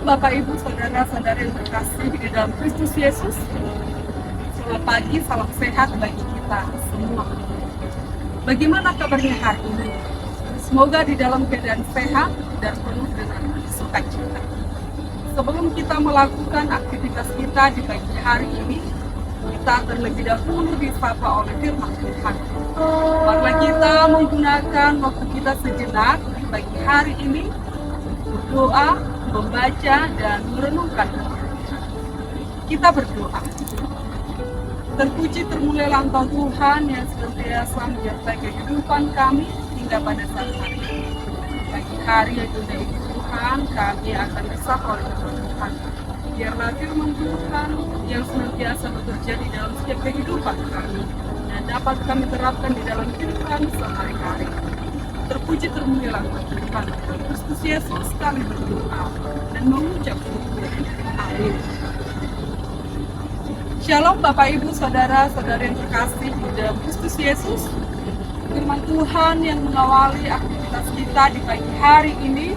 Bapak Ibu Saudara-saudari yang terkasih di dalam Kristus Yesus. Selamat pagi, salam sehat bagi kita semua. Bagaimana kabarnya hari ini? Semoga di dalam keadaan sehat dan penuh dengan sukacita. Sebelum kita melakukan aktivitas kita di pagi hari ini, kita terlebih dahulu disapa oleh firman Tuhan. Marilah kita menggunakan waktu kita sejenak di pagi hari ini berdoa, membaca, dan merenungkan. Kita berdoa. Terpuji termulialah Engkau Tuhan yang senantiasa menyertai kehidupan kami hingga pada saat hari ini. Pagi hari yang indah ini Tuhan, kami akan disapa oleh Tuhan. Biarlah firman Tuhan yang senantiasa bekerja di dalam setiap kehidupan kami dan dapat kami terapkan di dalam kehidupan sehari-hari. Terpuji termulialah Tuhan. Kristus Yesus kami berdoa dan mengucap syukur. Amin. Shalom Bapak Ibu Saudara-saudari yang terkasih di dalam Kristus Yesus. Firman Tuhan yang mengawali aktivitas kita di pagi hari ini,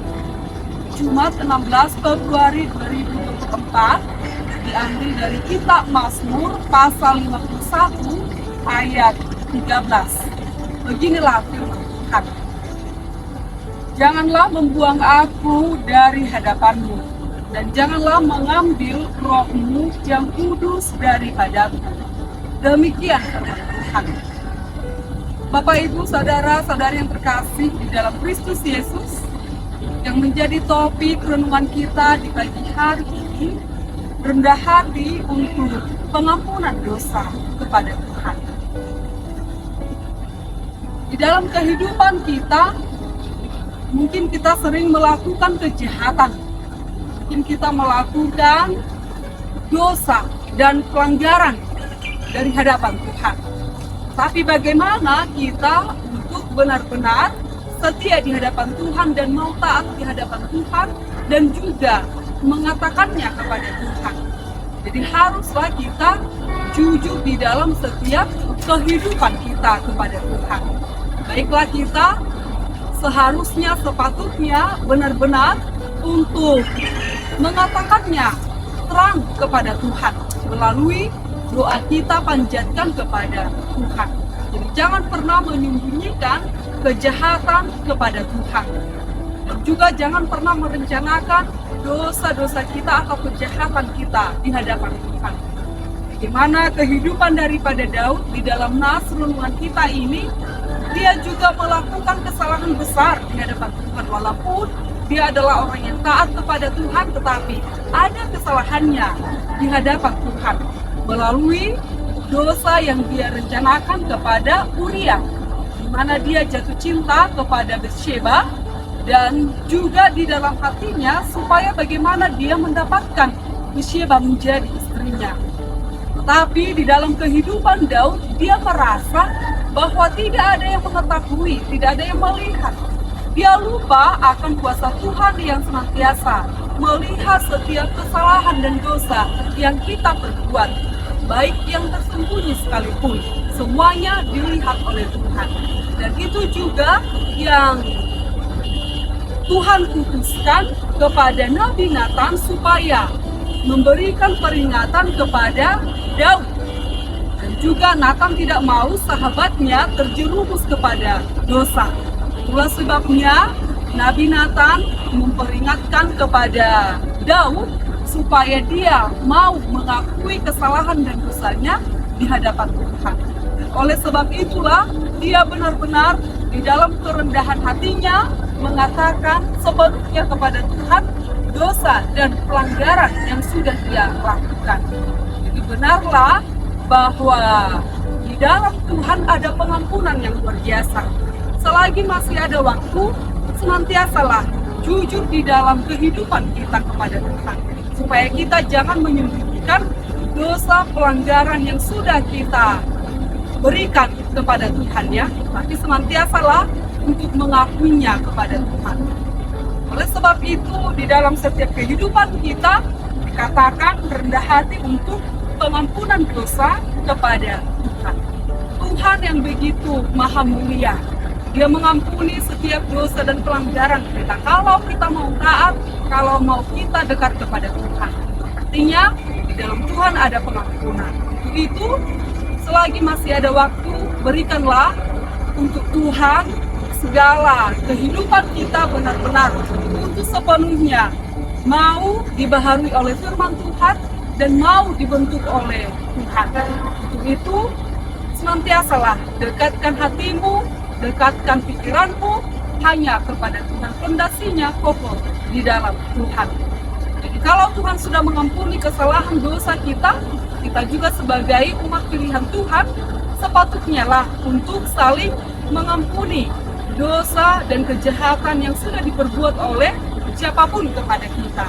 Jumat 16 Februari 2024, diambil dari kitab Mazmur pasal 51 ayat 13. Beginilah firman Tuhan. Janganlah membuang aku dari hadapanmu, dan janganlah mengambil rohmu yang kudus daripadaku. Demikian firman Tuhan. Bapak Ibu Saudara-saudari yang terkasih di dalam Kristus Yesus, yang menjadi topik renungan kita di pagi hari ini, rendah hati untuk pengampunan dosa kepada Tuhan. Di dalam kehidupan kita, mungkin kita sering melakukan kejahatan, mungkin kita melakukan dosa dan pelanggaran dari hadapan Tuhan. Tapi bagaimana kita untuk benar-benar setia di hadapan Tuhan dan mau taat di hadapan Tuhan dan juga mengatakannya kepada Tuhan. Jadi haruslah kita jujur di dalam setiap kehidupan kita kepada Tuhan. Baiklah kita seharusnya, sepatutnya benar-benar untuk mengatakannya terang kepada Tuhan melalui doa kita panjatkan kepada Tuhan. Jadi jangan pernah menyembunyikan kejahatan kepada Tuhan. Dan juga jangan pernah merencanakan dosa-dosa kita atau kejahatan kita di hadapan Tuhan. Bagaimana kehidupan daripada Daud di dalam nas renungan kita ini, dia juga melakukan kesalahan besar di hadapan Tuhan. Walaupun dia adalah orang yang taat kepada Tuhan, tetapi ada kesalahannya di hadapan Tuhan melalui dosa yang dia rencanakan kepada Uria, di mana dia jatuh cinta kepada Bathsheba dan juga di dalam hatinya supaya bagaimana dia mendapatkan Bathsheba menjadi istrinya. Tetapi di dalam kehidupan Daud, dia merasa bahwa tidak ada yang mengetahui, tidak ada yang melihat. Dia lupa akan kuasa Tuhan yang senantiasa melihat setiap kesalahan dan dosa yang kita perbuat, baik yang tersembunyi sekalipun, semuanya dilihat oleh Tuhan. Dan itu juga yang Tuhan putuskan kepada Nabi Nathan supaya memberikan peringatan kepada Daud. Dan juga Nathan tidak mau sahabatnya terjerumus kepada dosa. Itulah sebabnya Nabi Nathan memperingatkan kepada Daud supaya dia mau mengakui kesalahan dan dosanya di hadapan Tuhan. Dan oleh sebab itulah dia benar-benar di dalam kerendahan hatinya mengatakan sepenuhnya kepada Tuhan dosa dan pelanggaran yang sudah dia lakukan. Jadi benarlah bahwa di dalam Tuhan ada pengampunan yang luar biasa. Selagi masih ada waktu, senantiasalah jujur di dalam kehidupan kita kepada Tuhan, supaya kita jangan menyembunyikan dosa pelanggaran yang sudah kita berikan kepada Tuhan, ya, tapi senantiasalah untuk mengakuinya kepada Tuhan. Oleh sebab itu, di dalam setiap kehidupan kita dikatakan rendah hati untuk pengampunan dosa kepada Tuhan. Tuhan yang begitu maha mulia, Dia mengampuni setiap dosa dan pelanggaran kita. Kalau kita mau taat, kalau mau kita dekat kepada Tuhan. Artinya, di dalam Tuhan ada pengampunan. Untuk itu, selagi masih ada waktu, berikanlah untuk Tuhan segala kehidupan kita benar-benar untuk sepenuhnya mau dibaharui oleh firman Tuhan dan mau dibentuk oleh Tuhan. Untuk itu, senantiasalah dekatkan hatimu, dekatkan pikiranmu hanya kepada Tuhan. Fondasinya kokoh di dalam Tuhan. Jadi kalau Tuhan sudah mengampuni kesalahan dosa kita, kita juga sebagai umat pilihan Tuhan sepatutnya lah untuk saling mengampuni dosa dan kejahatan yang sudah diperbuat oleh siapapun kepada kita.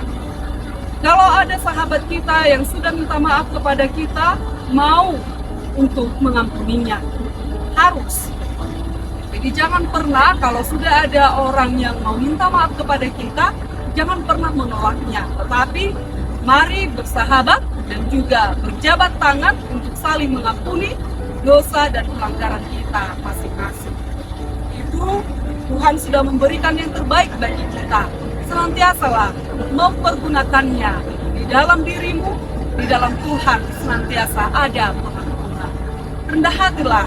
Kalau ada sahabat kita yang sudah minta maaf kepada kita, mau untuk mengampuninya. Harus. Jadi jangan pernah kalau sudah ada orang yang mau minta maaf kepada kita, jangan pernah menolaknya. Tetapi mari bersahabat dan juga berjabat tangan untuk saling mengampuni dosa dan pelanggaran kita masing-masing. Itu Tuhan sudah memberikan yang terbaik bagi kita. Senantiasalah mempergunakannya di dalam dirimu, di dalam Tuhan senantiasa ada pengampunan. Rendah hatilah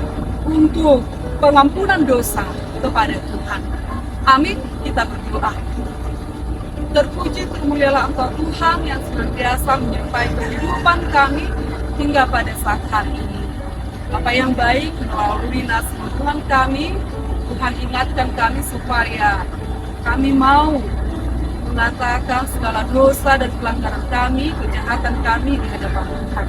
untuk pengampunan dosa kepada Tuhan. Amin. Kita berdoa. Terpuji termulialah Engkau Tuhan yang senantiasa menyertai kehidupan kami hingga pada saat hari ini. Apa yang baik melalui nasihat Tuhan kami, Tuhan ingatkan kami supaya kami mau mengatakan segala dosa dan pelanggaran kami, kejahatan kami di hadapan Tuhan.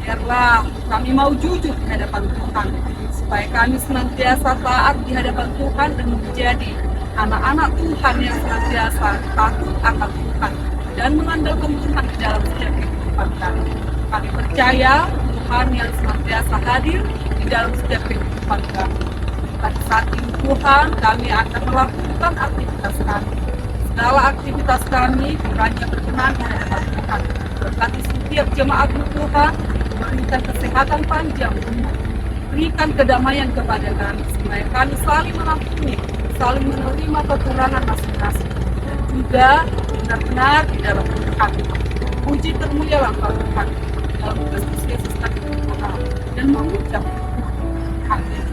Biarlah kami mau jujur di hadapan Tuhan, supaya kami senantiasa taat di hadapan Tuhan dan menjadi anak-anak Tuhan yang senantiasa takut akan Tuhan dan mengandalkan Tuhan di dalam setiap kehidupan kami. Kami percaya Tuhan yang senantiasa hadir di dalam setiap kehidupan kami. Pada saat ini Tuhan, kami akan melakukan aktivitas kami. Segala aktivitas kami kiranya berkenan di hadapan Tuhan. Berkati setiap jemaat-Mu Tuhan, berikan kesehatan panjang umur, berikan kedamaian kepada kami, supaya kami saling mengampuni, saling menerima kekurangan masing-masing, dan juga benar-benar di dalam Tuhan. Puji termulialah Engkau Tuhan, dalam Kristus Yesus kami berdoa dan mengucap Amin.